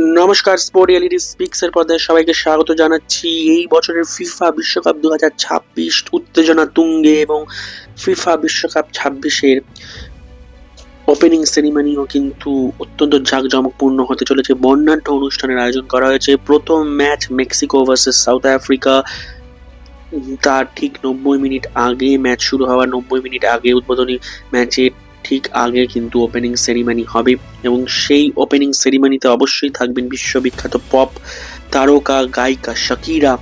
নমস্কার, sport reality স্পিক্সের পর্দায় সবাইকে স্বাগত জানাচ্ছি। এই বছরের ফিফা বিশ্বকাপ 2026 উত্তেজনা তুঙ্গে এবং ফিফা বিশ্বকাপ 26-এর ওপেনিং সেরিমনিও কিন্তু অত্যন্ত জাঁকজমকপূর্ণ হতে চলেছে। বর্ণাঢ্য অনুষ্ঠানের আয়োজন করা হয়েছে। প্রথম match Mexico versus south Africa, তার ঠিক 90 মিনিট আগে, ম্যাচ শুরু হওয়ার 90 মিনিট আগে, উদ্বোধনী ম্যাচের ঠিক আগে কিন্তু ওপেনিং সেরিমনি হবে এবং সেই ওপেনিং সেরিমনিতে অবশ্যই থাকবেন বিশ্ববিখ্যাত পপ তারকা গায়িকা শাকিরা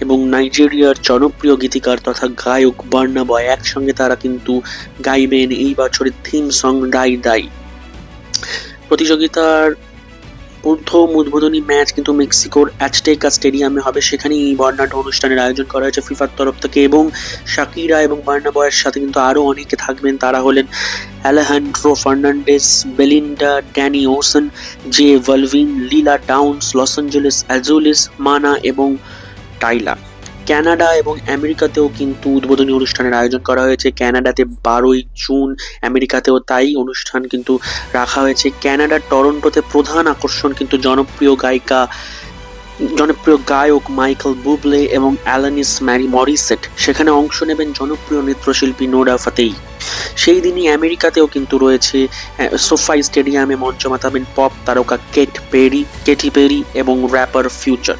এবং নাইজেরিয়ার জনপ্রিয় গীতিকার তথা গায়ক বার্না বয়। একসঙ্গে তারা কিন্তু গাইবেন এই বছরের থিম সং ডাই ডাই। প্রতিযোগিতার প্রথম উদ্বোধনী ম্যাচ কিন্তু মেক্সিকোর অ্যাজটেকা স্টেডিয়ামে হবে। সেখানে এই বর্ণাঢ্য অনুষ্ঠানের আয়োজন করা হয়েছে ফিফার তরফ থেকে এবং শাকিরা এবং বার্না বয়ের সাথে কিন্তু আরও অনেকে থাকবেন। তারা হলেন Alejandro Fernandez, Belinda, Danny Ocean, J Balvin, Lila Downs, Los Angeles Azules, Mana এবং টাইলা। কানাডা এবং আমেরিকাতেও কিন্তু উদ্বোধনী অনুষ্ঠানের আয়োজন করা হয়েছে। কানাডাতে 12ই জুন, আমেরিকাতেও তাই অনুষ্ঠান কিন্তু রাখা হয়েছে। কানাডার টরন্টোতে প্রধান আকর্ষণ কিন্তু জনপ্রিয় গায়ক মাইকেল বুবলে এবং অ্যালানিস মরিসেট। সেখানে অংশ নেবেন জনপ্রিয় নৃত্যশিল্পী নোরা ফাতেহি। সেই দিনই আমেরিকাতেও কিন্তু রয়েছে সোফাই স্টেডিয়ামে মঞ্চ মাতাবেন পপ তারকা কেটি পেরি এবং র্যাপার ফিউচার।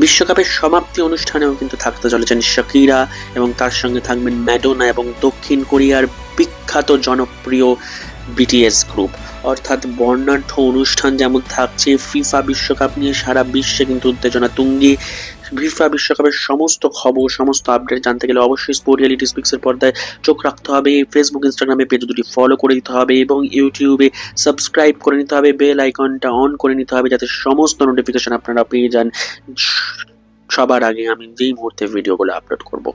বিশ্বকাপের সমাপ্তি অনুষ্ঠানেও কিন্তু থাকতে চলেছেন শাকিরা এবং তার সঙ্গে থাকবেন ম্যাডোনা এবং দক্ষিণ কোরিয়ার বিখ্যাত জনপ্রিয় বিটিএস গ্রুপ। অর্থাৎ বর্ণাঢ্য অনুষ্ঠান যেমন থাকছে, ফিফা বিশ্বকাপ নিয়ে সারা বিশ্বে কিন্তু উত্তেজনা তুঙ্গে। ফিফা বিশ্বকাপের সমস্ত খবর, সমস্ত আপডেট জানতে গেলে অবশ্যই স্পোর্ট রিয়েলিটি স্পিক্সের পর্দায় চোখ রাখতে হবে। ফেসবুক, ইনস্টাগ্রামে পেজ দুটি ফলো করে দিতে হবে এবং ইউটিউবে সাবস্ক্রাইব করে নিতে হবে। বেল আইকনটা অন করে নিতে হবে যাতে সমস্ত নোটিফিকেশন আপনারা পেয়ে যান সবার আগে আমি যেই মুহূর্তে ভিডিওগুলো আপলোড করব।